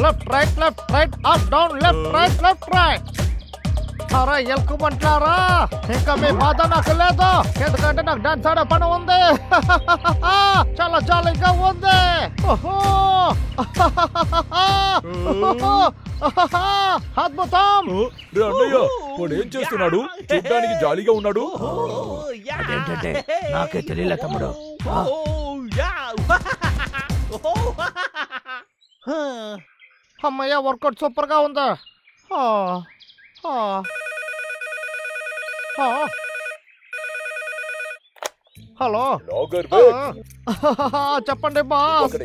Left right up down left right. అరే ఎలుకమంటారా, ఇంకా మీ బాధ నాకు లేదు, ఎందుకంటే నాకు డాన్స్ ఆడే పని ఉంది. చాలా జాలీగా ఉంది. అద్భుతం. అన్నయ్య వాడు ఏం చేస్తున్నాడు? చూడ్డానికి జాలీగా ఉన్నాడు. అదేంటంటే నాకే తెలియలే తమ్ముడు. అమ్మయ్య వర్కౌట్ సూపర్ గా ఉందా? హలో చెప్పండి బాస్,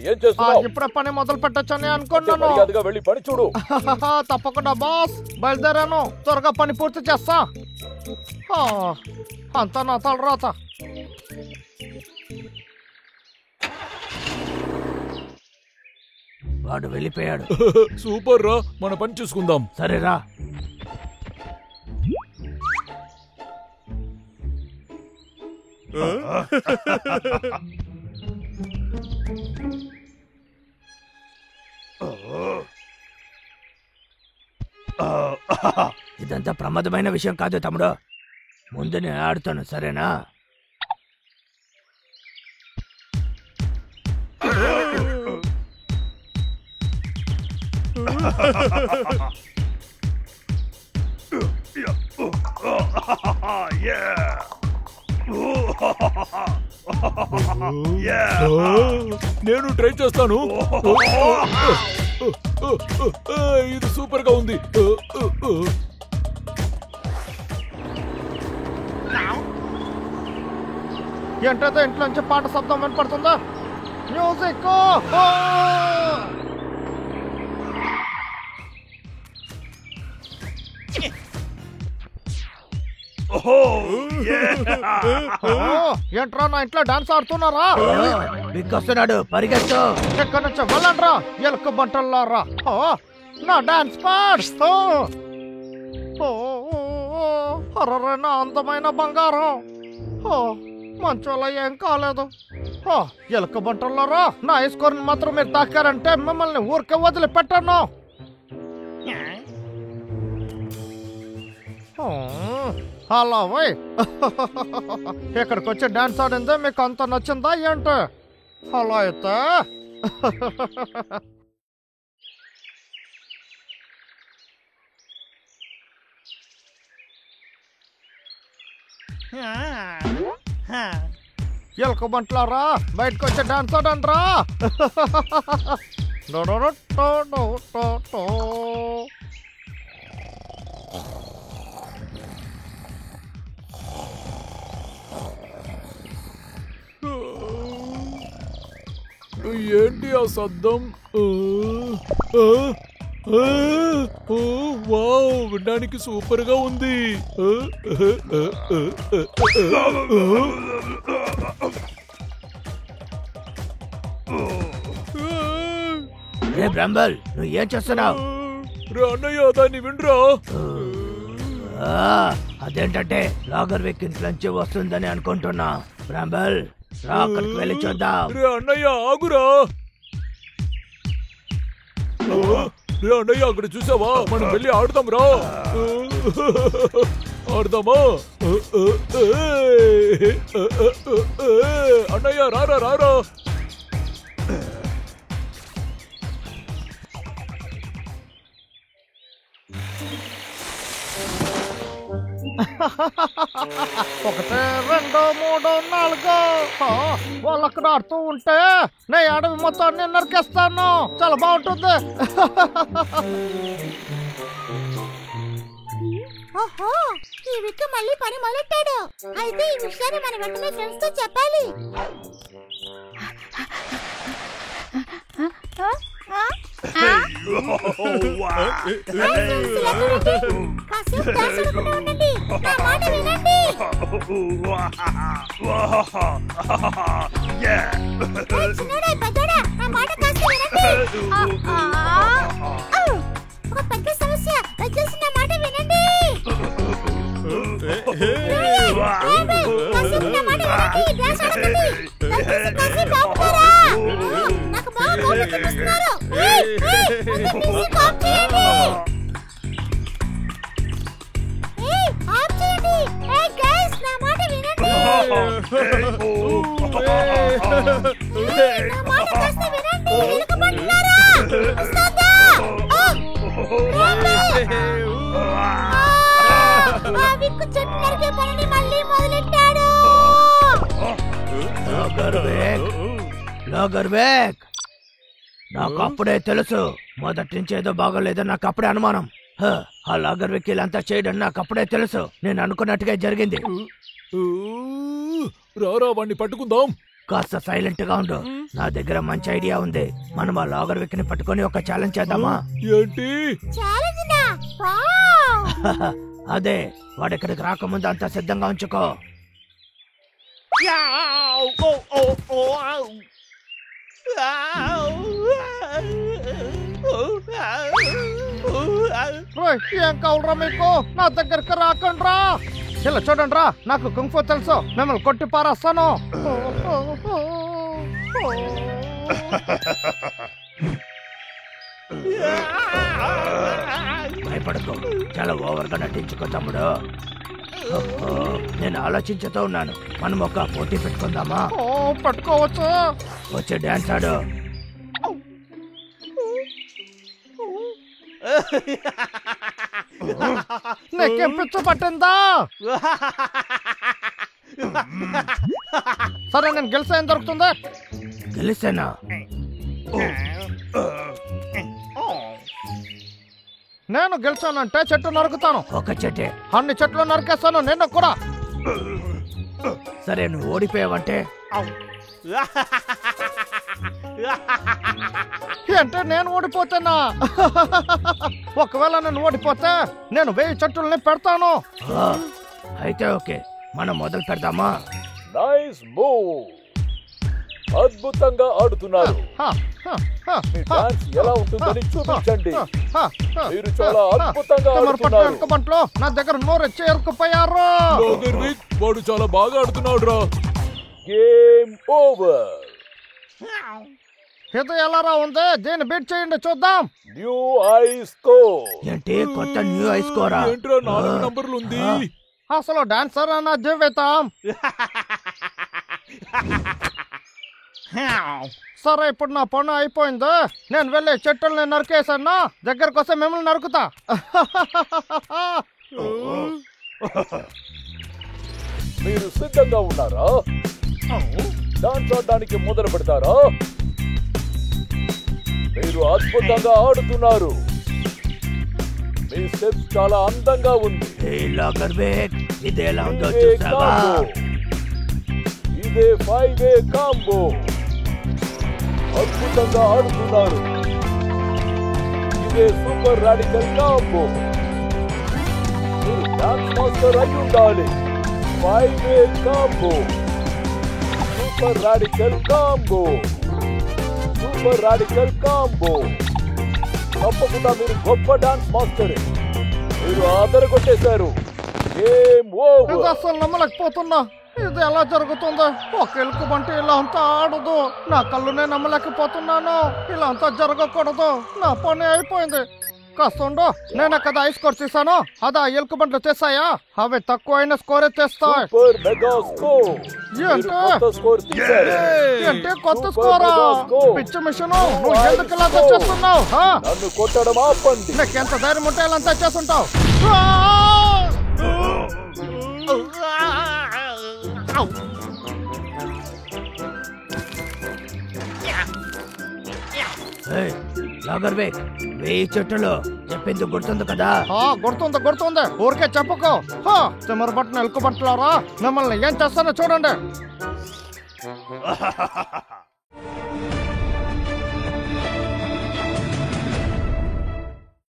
ఇప్పుడే పని మొదలు పెట్టొచ్చని అనుకున్నాను. వెళ్ళి పని చూడు. తప్పకుండా బాస్, బయలుదేరాను. త్వరగా పని పూర్తి చేస్తా. అంతా నా తలరాత. వాడు వెళ్ళిపోయాడు. సూపర్ రా, మన పని చూసుకుందాం. సరేరా. ఇదంతా ప్రమాదమైన విషయం కాదు తమ్ముడు. ముందు నేను ఆడుతాను, సరేనా? నేను ట్రై చేస్తాను. ఇది సూపర్ గా ఉంది. ఏంటో ఇంట్లోంచి పాట శబ్దం వినపడుతుందా? మ్యూజిక్. ఏంట్రా నా ఇంట్లో డాన్స్ ఆడుతున్నారా? వస్తున్నాడు, పరిగెత్తు. ఎక్కడి నుంచి వెళ్ళండ్రా ఎలుక బంటల్లారా. నా డాన్స్ పార్ట్స్. అర్రే నా అందమైన బంగారం. మంచోళ్ళ ఏం కాలేదు. ఎలుక బంటల్లారా, నా ఐస్కోర్ని మాత్రం మీరు తాకారంటే మిమ్మల్ని ఊరికే వదిలిపెట్టాను. అలా పోయి ఇక్కడికి వచ్చి డాన్స్ ఆడిందే మీకు అంత నచ్చిందా ఏంటి? అలా అయితే ఎలుక బంట్లారా, బయటకు వచ్చి డాన్స్ ఆడండి రా. ఏంటి ఆ శబ్దం? వావ్, వినడానికి సూపర్ గా ఉంది. బ్రంబల్, నువ్వు ఏం చేస్తున్నావు? అన్నయ్య దాన్ని వినరా. అదేంటంటే లాగర్ వెక్ ఇంట్లోంచి వస్తుందని అనుకుంటున్నా. బ్రంబల్ రా, అక్కడికి వెళ్ళి చూద్దాం. అన్నయ్య ఆగురా. అన్నయ్య అక్కడ చూసావా? మనం వెళ్ళి ఆడుదాం రా. ఆడదామా? అన్నయ్య రారా రారా. ఒకటి, రెండు, మూడు, నాలుగు. వాళ్ళు అక్కడ ఆడుతూ ఉంటే నేను అడవి మొత్తాన్ని నరికేస్తాను. చాలా బాగుంటుంది. ఓహో, ఈ విక్ మళ్ళీ పని మొదలెట్టాడు. అయితే ఈ విషయాన్ని మన వెంటనే ఫ్రెండ్స్ తో చెప్పాలి. కాసేపు డాన్స్ ఆడకుండా ఉండండి. నా మాట వినండి. ఏయ్, చిన్నోడా, పెద్దోడా, నా మాట కాస్త వినండి. ఒక పెద్ద సమస్య, దయచేసి నా మాట వినండి. కాసేపు నా మాట వినండి, డాన్స్ ఆడకండి. దయచేసి కాసేపు ఆపుతారా? నాకు బాగా కోపం చూపిస్తున్నారు. ముందు మ్యూజిక్ ఆఫ్ చేయండి. ఆఫ్ చేయండి. గైస్, నా మాట వినండి. నా మాట కాస్త వినండి. వెనుకబడుతున్నారా? వస్తుందా? ఆ విక్కు చెట్టు నరికే పనిని మళ్ళీ మొదలెట్టాడు. లాగర్వేక్, నాకు అప్పుడే తెలుసు. మొదటి నుంచి ఏదో బాగోలేదని నాకు అప్పుడే అనుమానం. ఆ లాగర్వేక్ ఇలాంతా చేయడం నాకు అప్పుడే తెలుసు. నేను అనుకున్నట్టుగా జరిగింది. రారా వాణ్ణి పట్టుకుందాం. కాస్త సైలెంట్ గా ఉండు. నా దగ్గర మంచి ఐడియా ఉంది. మనం ఆ లాగర్వేక్ ని పట్టుకొని ఒక ఛాలెంజ్ చేద్దామా? ఏంటి? ఛాలెంజ్ నా? వావ్! అదే, వాడు ఇక్కడికి రాకముందు అంతా సిద్ధంగా ఉంచుకో. ఏం కావాలరా మీకు? నా దగ్గరికి రాకండి రా. ఇలా చూడండి రా, నాకు కుంఫు తెలుసు. మిమ్మల్ని కొట్టి పారేస్తాను. భయపడకు, చాలా ఓవర్గా నటించుకో తమ్ముడు. నేను ఆలోచించుతూ ఉన్నాను. మనం ఒక పోటీ పెట్టుకుందామా? పట్టుకోవచ్చు. వచ్చే డాన్స్ ఆడు. నీకేం పిచ్చ పట్టిందా? సరే, నేను గెలిస్తే ఏం దొరుకుతుంది? గెలిస్తేనా? నేను గెలిచానంటే చెట్టు నరుకుతాను. ఒక చెట్టే? అన్ని చెట్లు నరికేస్తాను, నిన్ను కూడా. సరే, నువ్వు ఓడిపోయావంటే? అంటే నేను ఓడిపోతేనా? ఒకవేళ నేను ఓడిపోతే నేను 1000 చెట్టుల్ని పెడతాను. అయితే ఓకే, మనం మొదలు పెడదామా? Nice move. అద్భుతంగా ఆడుతున్నారు. మీ డాన్స్ ఎలా ఉంటుందని చూపించండి. మీరు చాలా అద్భుతంగా ఆడుతున్నారు. నా దగ్గర నోరెచ్చి ఎరుకుపోయారు. వాడు చాలా బాగా ఆడుతున్నాడు రా. Game over. ఇది ఎలా ఉంది? దీన్ని బీట్ చేయండి చూద్దాం. New I score. ఏంటి కొత్త న్యూ ఐ స్కోరా? ఏంట్రా 4 నంబర్లు ఉంది? అసలు డాన్సర్ అన్న జీవితం. సరే, ఇప్పుడు నా పని అయిపోయింది. నేను వెళ్ళి చెట్టుల్ని నరికేసాను. దగ్గరకు వస్తే మిమ్మల్ని నరుకుతా. మీరు సిద్ధంగా ఉన్నారా? డాన్స్ ఆడడానికి మొదలు పెడతారా? మీరు అద్భుతంగా ఆడుతున్నారు. మీ స్టెప్స్ చాలా అందంగా ఉంది. ఇది ఎలా ఉందో చూసావా? ఇదే 5-way కాంబో. అద్భుతంగా ఆడుతున్నారు. ఇదే సూపర్ రాడికల్ కాంబో. మీరు డాన్స్ మాస్టర్ అయి ఉండాలి. 5-way combo. Super radical combo. Super radical combo. తప్పకుండా మీరు గొప్ప డాన్స్ మాస్టరే. మీరు ఆదరగొట్టేశారు. Game over. ఇది అసలు నమ్మలేకపోతున్నా. ఇది ఎలా జరుగుతుందో? ఒక ఎలుకబంటి ఇలా అంతా ఆడదు. నా కళ్ళునే నమ్మలేకపోతున్నాను. ఇలా అంతా జరగకూడదు. నా పని అయిపోయింది. కాస్త ఉండు. నేనే కదా ఐ స్కోర్ చేశాను. అదా ఎలుకబంట్లు చేశాయా? అవి తక్కువైన స్కోరే చేస్తాయి. Super mega score. ఏంటి కొత్త స్కోరా? పిచ్చి మిషన్, నువ్వు ఎందుకు ఇలా చేస్తున్నావు? నన్ను కొట్టడం ఆపండి. నీకెంత ధైర్యం ఉంటే ఇలా అంతా చేస్తుంటావు? లాగర్వేక్, 1000 చెట్టులు చెప్పింది గుర్తుంది కదా? గుర్తుంది. ఊరికే చెప్పుకో. తిమ్మర బట్టను ఎలుకబట్టలారా, మిమ్మల్ని ఏం చేస్తానో చూడండి.